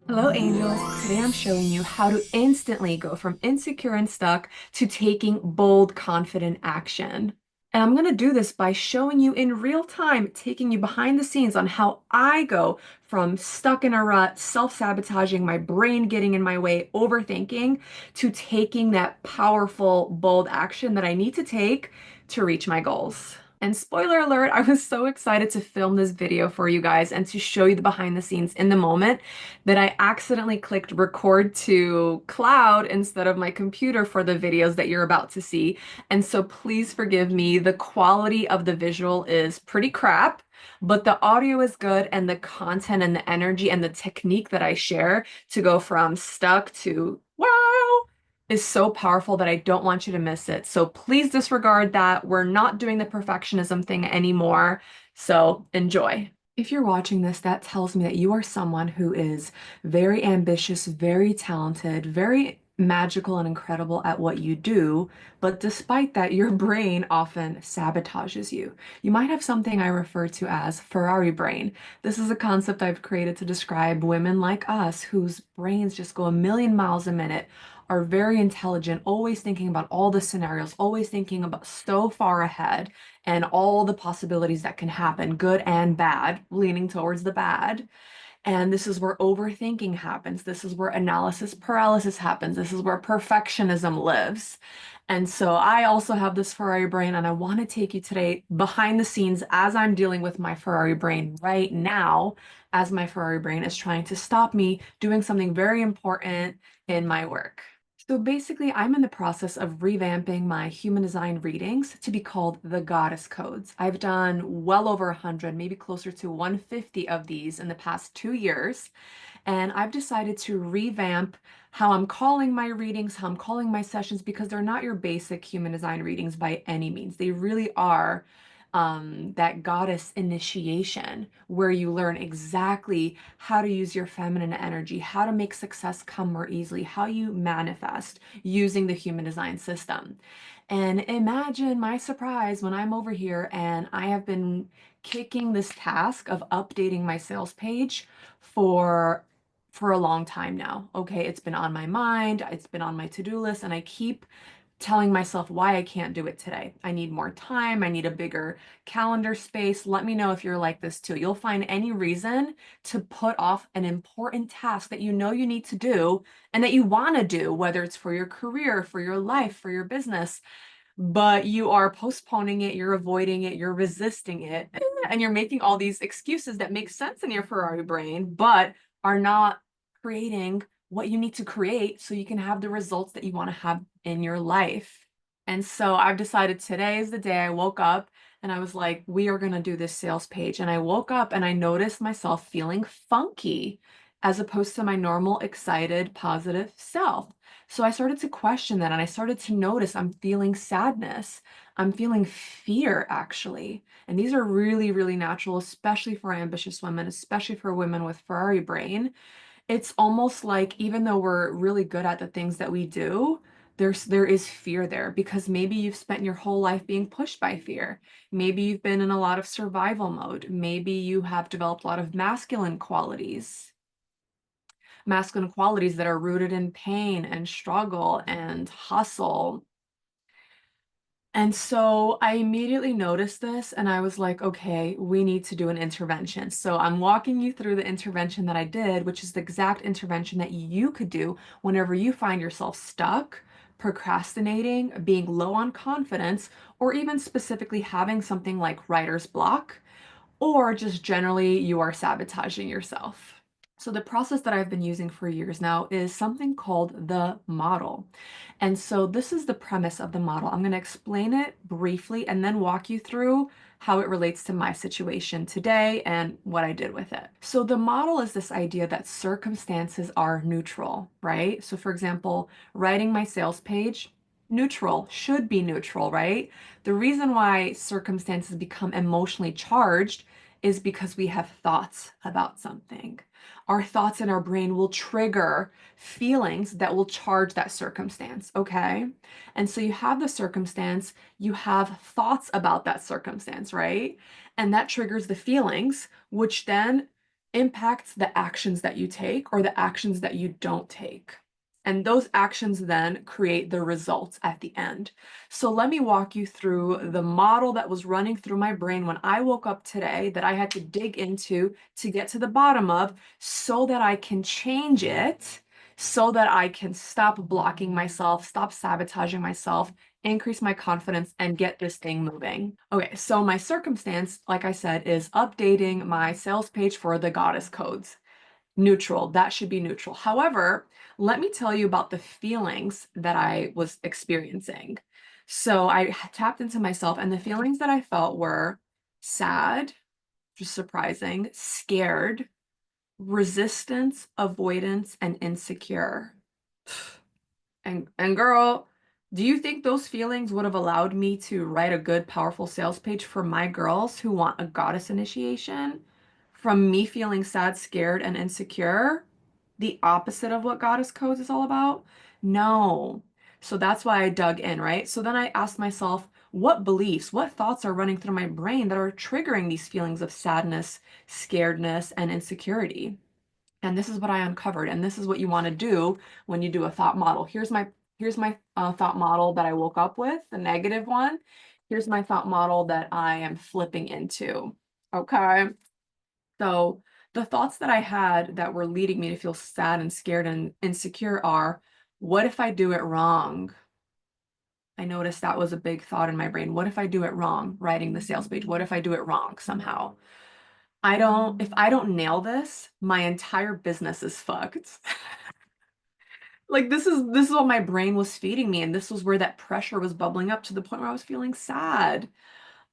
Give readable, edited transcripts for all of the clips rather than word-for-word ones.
Hello, angels. Today I'm showing you how to instantly go from insecure and stuck to taking bold, confident action. And I'm going to do this by showing you in real time, taking you behind the scenes on how I go from stuck in a rut, self-sabotaging, my brain getting in my way, overthinking, to taking that powerful, bold action that I need to take to reach my goals. And spoiler alert, I was so excited to film this video for you guys and to show you the behind the scenes in the moment that I accidentally clicked record to cloud instead of my computer for the videos that you're about to see. And so please forgive me. The quality of the visual is pretty crap, but the audio is good, and the content and the energy and the technique that I share to go from stuck to wow is so powerful that I don't want you to miss it. So please disregard that. We're not doing the perfectionism thing anymore. So enjoy. If you're watching this, that tells me that you are someone who is very ambitious, very talented, very magical and incredible at what you do, but despite that, your brain often sabotages you. You might have something I refer to as Ferrari brain. This is a concept I've created to describe women like us whose brains just go a million miles a minute, are very intelligent, always thinking about all the scenarios, always thinking about so far ahead and all the possibilities that can happen, good and bad, leaning towards the bad. And this is where overthinking happens. This is where analysis paralysis happens. This is where perfectionism lives. And so I also have this Ferrari brain, and I want to take you today behind the scenes as I'm dealing with my Ferrari brain right now, as my Ferrari brain is trying to stop me doing something very important in my work. So basically, I'm in the process of revamping my human design readings to be called the Goddess Codes. I've done well over 100, maybe closer to 150 of these in the past 2 years. And I've decided to revamp how I'm calling my readings, how I'm calling my sessions, because they're not your basic human design readings by any means. They really are that goddess initiation where you learn exactly how to use your feminine energy, how to make success come more easily, how you manifest using the human design system. And imagine my surprise when I'm over here and I have been kicking this task of updating my sales page for for a long time now. Okay, it's been on my mind, it's been on my to-do list, and I keep telling myself why I can't do it today. I need more time. I need a bigger calendar space. Let me know if you're like this too. You'll find any reason to put off an important task that you know you need to do and that you want to do, whether it's for your career, for your life, for your business, but you are postponing it, you're avoiding it, you're resisting it, and you're making all these excuses that make sense in your Ferrari brain, but are not creating what you need to create so you can have the results that you want to have in your life. And so I've decided today is the day. I woke up and I was like, we are going to do this sales page. And I woke up and I noticed myself feeling funky as opposed to my normal, excited, positive self. So I started to question that and I started to notice I'm feeling sadness. I'm feeling fear, actually. And these are really, really natural, especially for ambitious women, especially for women with Ferrari brain. It's almost like even though we're really good at the things that we do, there is fear there because maybe you've spent your whole life being pushed by fear. Maybe you've been in a lot of survival mode. Maybe you have developed a lot of masculine qualities that are rooted in pain and struggle and hustle. And so I immediately noticed this and I was like, okay, we need to do an intervention. So I'm walking you through the intervention that I did, which is the exact intervention that you could do whenever you find yourself stuck, procrastinating, being low on confidence, or even specifically having something like writer's block, or just generally you are sabotaging yourself. So the process that I've been using for years now is something called the model. And so this is the premise of the model. I'm going to explain it briefly and then walk you through how it relates to my situation today and what I did with it. So the model is this idea that circumstances are neutral, right? So for example, writing my sales page, neutral, should be neutral, right? The reason why circumstances become emotionally charged is because we have thoughts about something. Our thoughts in our brain will trigger feelings that will charge that circumstance, okay? And so you have the circumstance, you have thoughts about that circumstance, right? And that triggers the feelings, which then impacts the actions that you take or the actions that you don't take. And those actions then create the results at the end. So let me walk you through the model that was running through my brain when I woke up today that I had to dig into to get to the bottom of so that I can change it, so that I can stop blocking myself, stop sabotaging myself, increase my confidence, and get this thing moving. Okay, so my circumstance, like I said, is updating my sales page for the goddess codes. Neutral, that should be neutral. However, let me tell you about the feelings that I was experiencing. So I tapped into myself, and the feelings that I felt were sad, just surprising, scared, resistance, avoidance, and insecure. And girl, do you think those feelings would have allowed me to write a good, powerful sales page for my girls who want a goddess initiation? From me feeling sad, scared, and insecure, the opposite of what goddess codes is all about? No. So that's why I dug in, right? So then I asked myself, what beliefs, what thoughts are running through my brain that are triggering these feelings of sadness, scaredness, and insecurity? And this is what I uncovered. And this is what you want to do when you do a thought model. Here's my thought model that I woke up with, the negative one. Here's my thought model that I am flipping into. Okay. So the thoughts that I had that were leading me to feel sad and scared and insecure are, what if I do it wrong? I noticed that was a big thought in my brain. What if I do it wrong, writing the sales page? What if I do it wrong somehow? If I don't nail this, my entire business is fucked. Like this is what my brain was feeding me, and this was where that pressure was bubbling up to the point where I was feeling sad.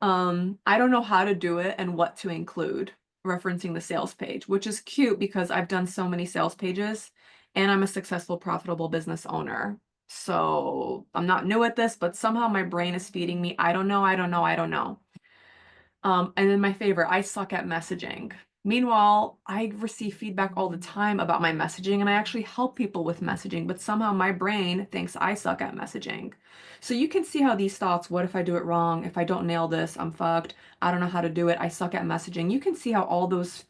I don't know how to do it and what to include, referencing the sales page, which is cute because I've done so many sales pages and I'm a successful, profitable business owner. So I'm not new at this, but somehow my brain is feeding me, I don't know, I don't know, I don't know. And then my favorite, I suck at messaging. Meanwhile, I receive feedback all the time about my messaging, and I actually help people with messaging, but somehow my brain thinks I suck at messaging. So you can see how these thoughts, what if I do it wrong? If I don't nail this, I'm fucked. I don't know how to do it. I suck at messaging. You can see how all those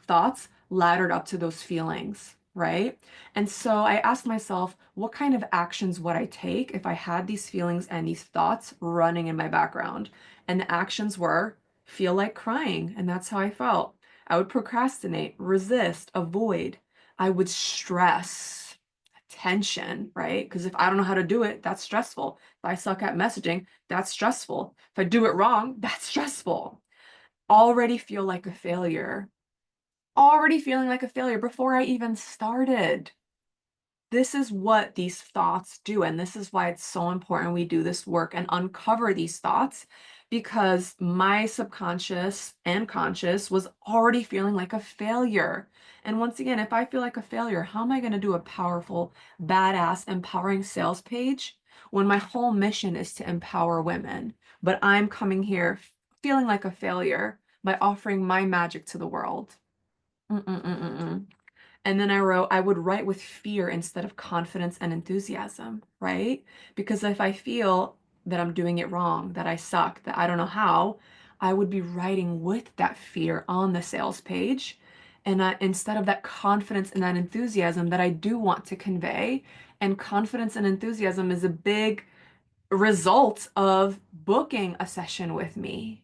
thoughts laddered up to those feelings, right? And so I asked myself, what kind of actions would I take if I had these feelings and these thoughts running in my background? And the actions were feel like crying, and that's how I felt. I would procrastinate, resist, avoid. I would stress, tension, right? Because if I don't know how to do it, that's stressful. If I suck at messaging, that's stressful. If I do it wrong, that's stressful. Already feel like a failure. Already feeling like a failure before I even started. This is what these thoughts do. And this is why it's so important we do this work and uncover these thoughts, because my subconscious and conscious was already feeling like a failure. And once again, if I feel like a failure, how am I going to do a powerful, badass, empowering sales page when my whole mission is to empower women? But I'm coming here feeling like a failure by offering my magic to the world. Mm-mm-mm-mm-mm. And then I wrote, I would write with fear instead of confidence and enthusiasm, right? Because if I feel that I'm doing it wrong, that I suck, that I don't know how, I would be writing with that fear on the sales page. And instead of that confidence and that enthusiasm that I do want to convey, and confidence and enthusiasm is a big result of booking a session with me.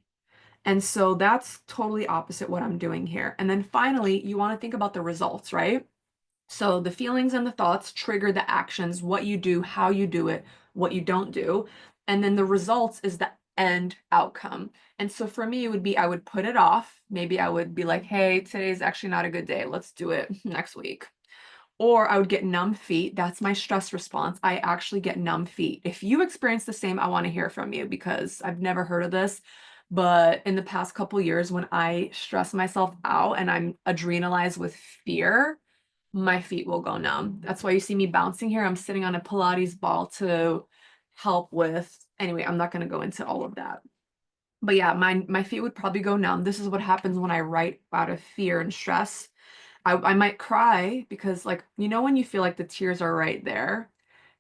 And so that's totally opposite what I'm doing here. And then finally, you want to think about the results, right? So the feelings and the thoughts trigger the actions, what you do, how you do it, what you don't do. And then the results is the end outcome. And so for me, it would be I would put it off. Maybe I would be like, hey, today's actually not a good day. Let's do it next week. Or I would get numb feet. That's my stress response. I actually get numb feet. If you experience the same, I want to hear from you because I've never heard of this. But in the past couple years, when I stress myself out and I'm adrenalized with fear, my feet will go numb. That's why you see me bouncing here. I'm sitting on a Pilates ball to help with. Anyway, I'm not going to go into all of that. But yeah, my feet would probably go numb. This is what happens when I write out of fear and stress. I might cry because, like, when you feel like the tears are right there.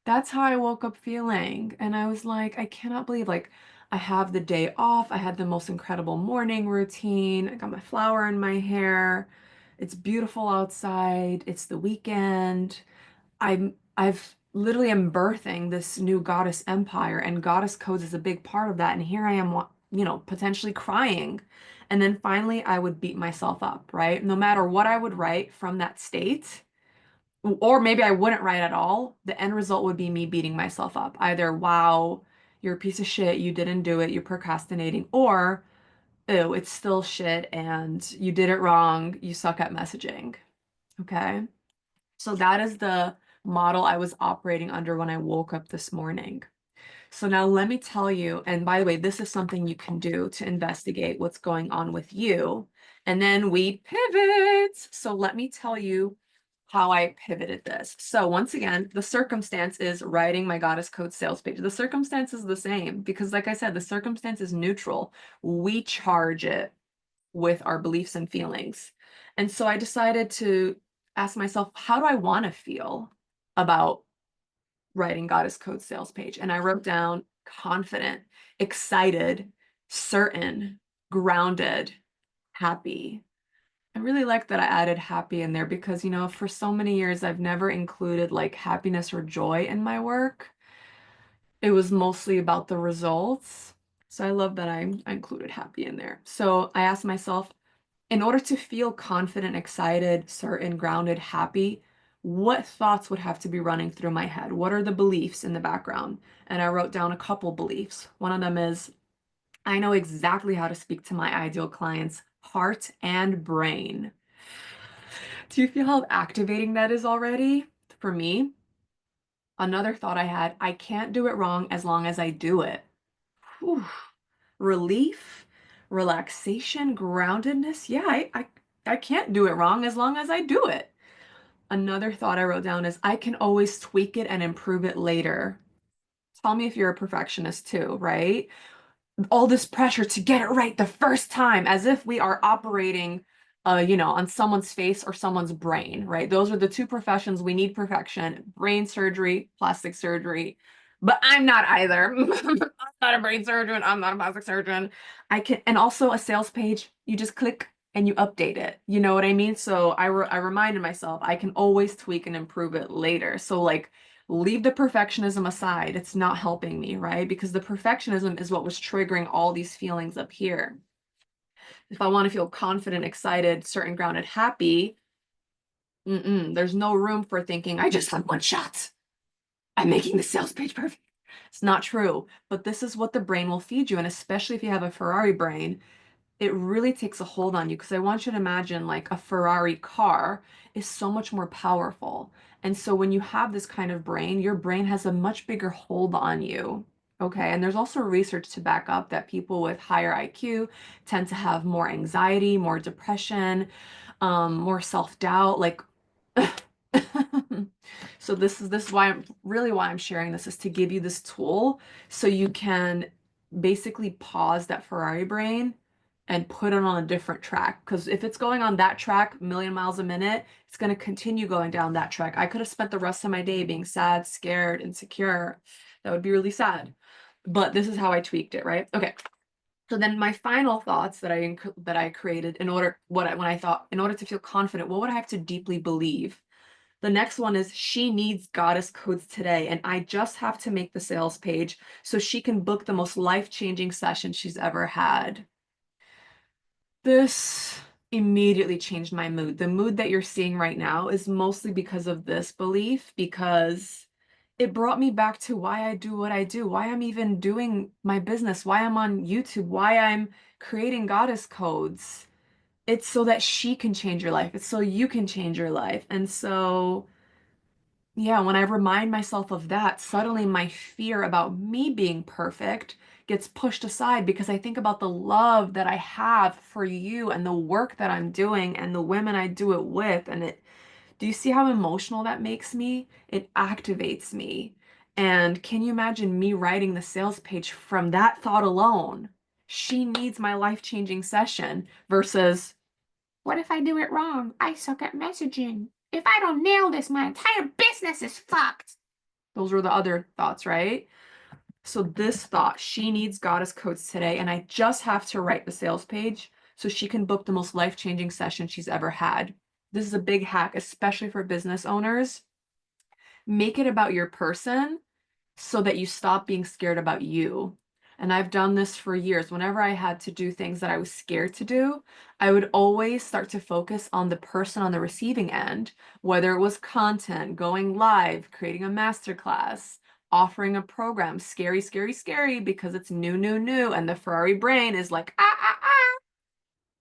That's how I woke up feeling. And I was like, I cannot believe, like, I have the day off. I had the most incredible morning routine. I got my flower in my hair. It's beautiful outside. It's the weekend. I've literally am birthing this new goddess empire, and goddess codes is a big part of that. And here I am, potentially crying. And then finally I would beat myself up, right? No matter what I would write from that state, or maybe I wouldn't write at all, the end result would be me beating myself up. Either, wow, you're a piece of shit, you didn't do it, you're procrastinating, or ew, it's still shit and you did it wrong, you suck at messaging. Okay? So that is the model I was operating under when I woke up this morning. So now let me tell you, and by the way, this is something you can do to investigate what's going on with you. And then we pivot. So let me tell you how I pivoted this. So once again, the circumstance is writing my Goddess Code sales page. The circumstance is the same because, like I said, the circumstance is neutral. We charge it with our beliefs and feelings. And so I decided to ask myself, how do I want to feel about writing Goddess Code sales page? And I wrote down confident, excited, certain, grounded, happy. I really like that I added happy in there because, for so many years, I've never included like happiness or joy in my work. It was mostly about the results. So I love that I included happy in there. So I asked myself, in order to feel confident, excited, certain, grounded, happy, what thoughts would have to be running through my head? What are the beliefs in the background? And I wrote down a couple beliefs. One of them is, I know exactly how to speak to my ideal clients' heart and brain. Do you feel how activating that is already? For me, another thought I had, I can't do it wrong as long as I do it. Whew. Relief, relaxation, groundedness. Yeah, I can't do it wrong as long as I do it. Another thought I wrote down is I can always tweak it and improve it later. Tell me if you're a perfectionist too, right? All this pressure to get it right the first time, as if we are operating, on someone's face or someone's brain, right? Those are the two professions we need perfection: brain surgery, plastic surgery. But I'm not either. I'm not a brain surgeon. I'm not a plastic surgeon. And also a sales page, you just click and you update it. You know what I mean? So I reminded myself I can always tweak and improve it later. So like, leave the perfectionism aside. It's not helping me, right? Because the perfectionism is what was triggering all these feelings up here. If I want to feel confident, excited, certain, grounded, happy, there's no room for thinking, I just have one shot. I'm making the sales page perfect. It's not true, but this is what the brain will feed you. And especially if you have a Ferrari brain, it really takes a hold on you because I want you to imagine like a Ferrari car is so much more powerful. And so when you have this kind of brain, your brain has a much bigger hold on you. Okay. And there's also research to back up that people with higher IQ tend to have more anxiety, more depression, more self-doubt. Like, so this is why I'm sharing this, is to give you this tool so you can basically pause that Ferrari brain and put it on a different track. Because if it's going on that track, a million miles a minute, it's going to continue going down that track. I could have spent the rest of my day being sad, scared, insecure. That would be really sad. But this is how I tweaked it, right? Okay. So then my final thoughts that I created when I thought, in order to feel confident, what would I have to deeply believe? The next one is, she needs goddess codes today, and I just have to make the sales page so she can book the most life-changing session she's ever had. This immediately changed my mood. The mood that you're seeing right now is mostly because of this belief, because it brought me back to why I do what I do, why I'm even doing my business, why I'm on YouTube, why I'm creating goddess codes. It's so that she can change your life. It's so you can change your life. And so, yeah, when I remind myself of that, suddenly my fear about me being perfect gets pushed aside because I think about the love that I have for you and the work that I'm doing and the women I do it with. Do you see how emotional that makes me? It activates me. And can you imagine me writing the sales page from that thought alone? She needs my life-changing session versus, what if I do it wrong? I suck at messaging. If I don't nail this, my entire business is fucked. Those were the other thoughts, right? So this thought, she needs goddess codes today, and I just have to write the sales page so she can book the most life-changing session she's ever had. this is a big hack, especially for business owners. Make it about your person so that you stop being scared about you. And I've done this for years. Whenever I had to do things that I was scared to do, I would always start to focus on the person on the receiving end, whether it was content, going live, creating a masterclass, offering a program, scary, scary, scary, because it's new, new, new. And the Ferrari brain is like, ah, ah, ah.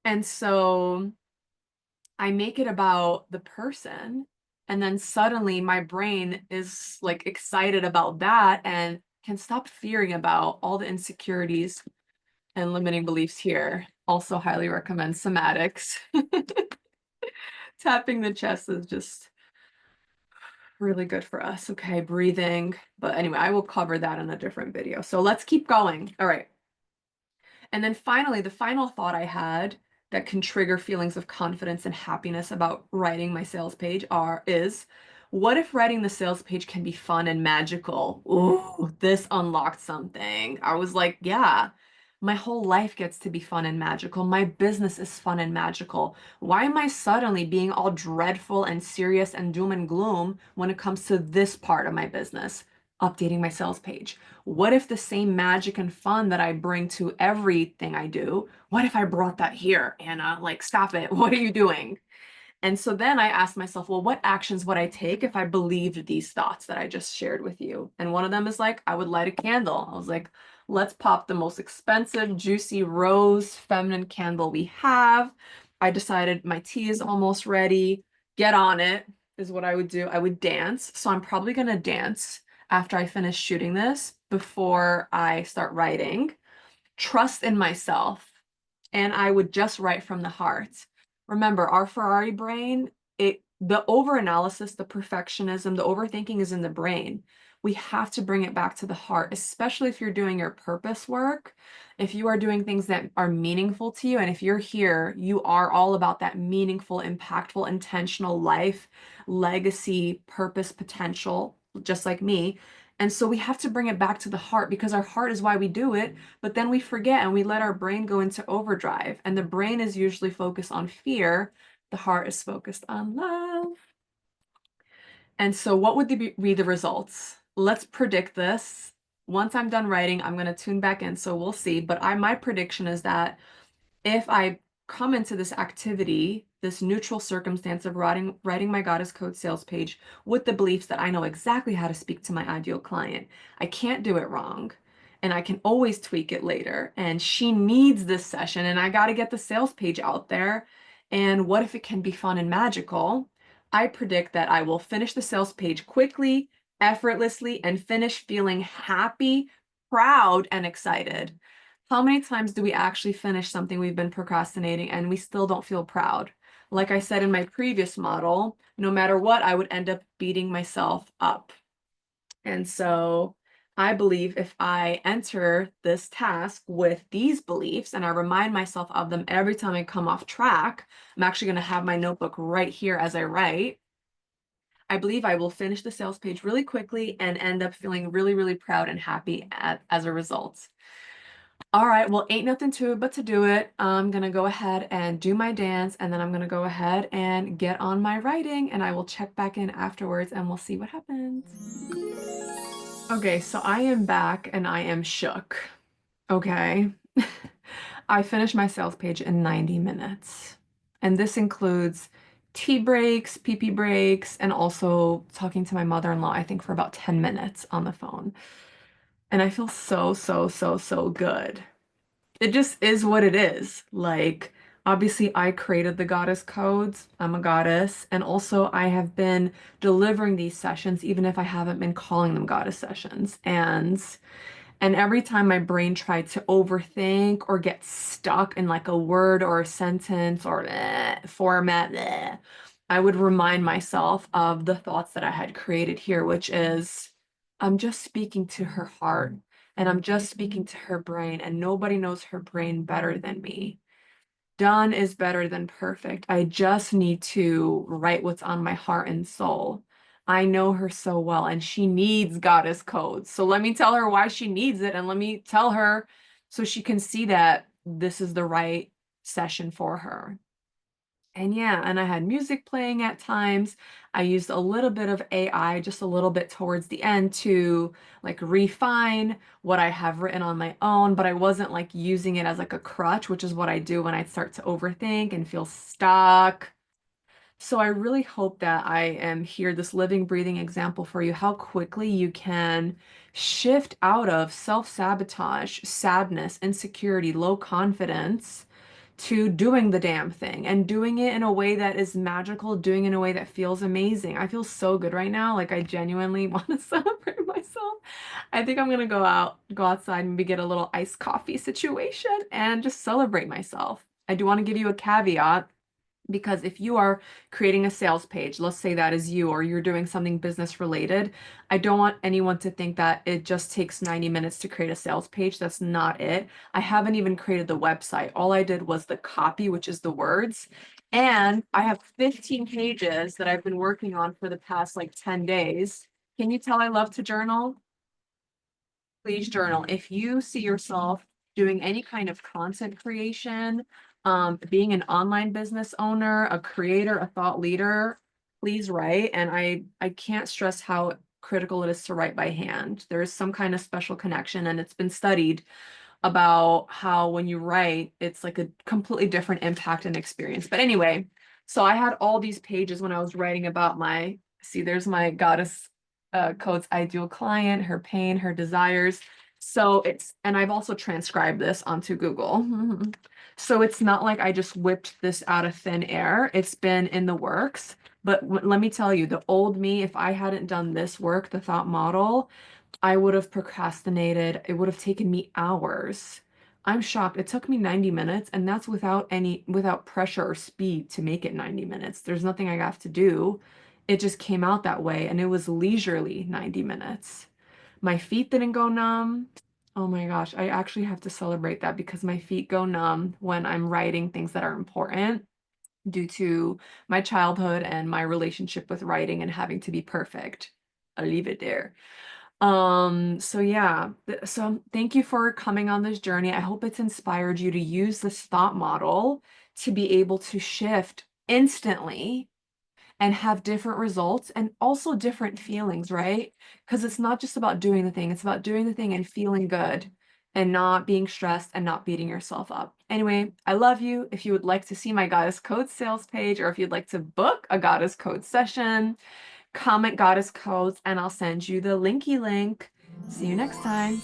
And so I make it about the person, and then suddenly my brain is like excited about that and can stop fearing about all the insecurities and limiting beliefs here. Also, highly recommend somatics. Tapping the chest is just really good for us. Okay, breathing. But anyway, I will cover that in a different video. So let's keep going. All right. And then finally, the final thought I had that can trigger feelings of confidence and happiness about writing my sales page is, what if writing the sales page can be fun and magical? Ooh, this unlocked something. I was like, yeah, my whole life gets to be fun and magical. My business is fun and magical. Why am I suddenly being all dreadful and serious and doom and gloom when it comes to this part of my business? Updating my sales page. What if the same magic and fun that I bring to everything I do, what if I brought that here, Anna? Like, stop it. What are you doing? And so then I asked myself, well, what actions would I take if I believed these thoughts that I just shared with you? And one of them is like, I would light a candle. I was like, let's pop the most expensive, juicy rose feminine candle we have. I decided my tea is almost ready. Get on it is what I would do. I would dance. So I'm probably going to dance after I finish shooting this before I start writing. Trust in myself, and I would just write from the heart. Remember, our Ferrari brain, the overanalysis, the perfectionism, the overthinking is in the brain. We have to bring it back to the heart, especially if you're doing your purpose work, if you are doing things that are meaningful to you, and if you're here, you are all about that meaningful, impactful, intentional life, legacy, purpose, potential, just like me. And so we have to bring it back to the heart because our heart is why we do it. But then we forget and we let our brain go into overdrive. And the brain is usually focused on fear. The heart is focused on love. And so what would be the results? Let's predict this. Once I'm done writing, I'm going to tune back in. So we'll see. But my prediction is that if I come into this activity, this neutral circumstance of writing my Goddess Code sales page with the beliefs that I know exactly how to speak to my ideal client, I can't do it wrong, and I can always tweak it later. And she needs this session, and I got to get the sales page out there. And what if it can be fun and magical? I predict that I will finish the sales page quickly, effortlessly, and finish feeling happy, proud, and excited. How many times do we actually finish something we've been procrastinating and we still don't feel proud? Like I said in my previous model, no matter what, I would end up beating myself up. And so I believe if I enter this task with these beliefs and I remind myself of them every time I come off track, I'm actually going to have my notebook right here as I write. I believe I will finish the sales page really quickly and end up feeling really, really proud and happy as a result. All right, well, ain't nothing to it but to do it. I'm gonna go ahead and do my dance, and then I'm gonna go ahead and get on my writing, and I will check back in afterwards and we'll see what happens. Okay, so I am back and I am shook. Okay. I finished my sales page in 90 minutes. And this includes tea breaks, pee-pee breaks, and also talking to my mother-in-law, I think for about 10 minutes on the phone. And I feel so, so, so, so good. It just is what it is. Like, obviously, I created the goddess codes. I'm a goddess. And also, I have been delivering these sessions, even if I haven't been calling them goddess sessions. And every time my brain tried to overthink or get stuck in like a word or a sentence or format, I would remind myself of the thoughts that I had created here, which is, I'm just speaking to her heart and I'm just speaking to her brain, and nobody knows her brain better than me. Done is better than perfect. I just need to write what's on my heart and soul. I know her so well, and she needs goddess codes. So let me tell her why she needs it, and let me tell her so she can see that this is the right session for her. And yeah, and I had music playing at times. I used a little bit of AI, just a little bit towards the end to like refine what I have written on my own, but I wasn't like using it as like a crutch, which is what I do when I start to overthink and feel stuck. So I really hope that I am here, this living, breathing example for you, how quickly you can shift out of self-sabotage, sadness, insecurity, low confidence to doing the damn thing and doing it in a way that is magical, doing it in a way that feels amazing. I feel so good right now. Like I genuinely want to celebrate myself. I think I'm gonna go outside and maybe get a little iced coffee situation and just celebrate myself. I do want to give you a caveat because if you are creating a sales page, let's say that is you, or you're doing something business related, I don't want anyone to think that it just takes 90 minutes to create a sales page. That's not it. I haven't even created the website. All I did was the copy, which is the words. And I have 15 pages that I've been working on for the past like 10 days. Can you tell I love to journal? Please journal. If you see yourself doing any kind of content creation, being an online business owner, a creator, a thought leader, please write. And I can't stress how critical it is to write by hand. There is some kind of special connection, and it's been studied about how when you write, it's like a completely different impact and experience. But anyway, so I had all these pages when I was writing about see, there's my goddess code's ideal client, her pain, her desires. So and I've also transcribed this onto Google. So it's not like I just whipped this out of thin air. It's been in the works. But let me tell you, the old me, if I hadn't done this work, the thought model, I would have procrastinated. It would have taken me hours. I'm shocked. It took me 90 minutes, and that's without pressure or speed to make it 90 minutes. There's nothing I have to do. It just came out that way, and it was leisurely 90 minutes. My feet didn't go numb. Oh my gosh, I actually have to celebrate that because my feet go numb when I'm writing things that are important due to my childhood and my relationship with writing and having to be perfect. I'll leave it there. So yeah, so thank you for coming on this journey. I hope it's inspired you to use this thought model to be able to shift instantly and have different results and also different feelings, right? Because it's not just about doing the thing, it's about doing the thing and feeling good and not being stressed and not beating yourself up. Anyway, I love you. If you would like to see my Goddess Code sales page, or if you'd like to book a Goddess Code session, comment Goddess Codes and I'll send you the linky link. See you next time.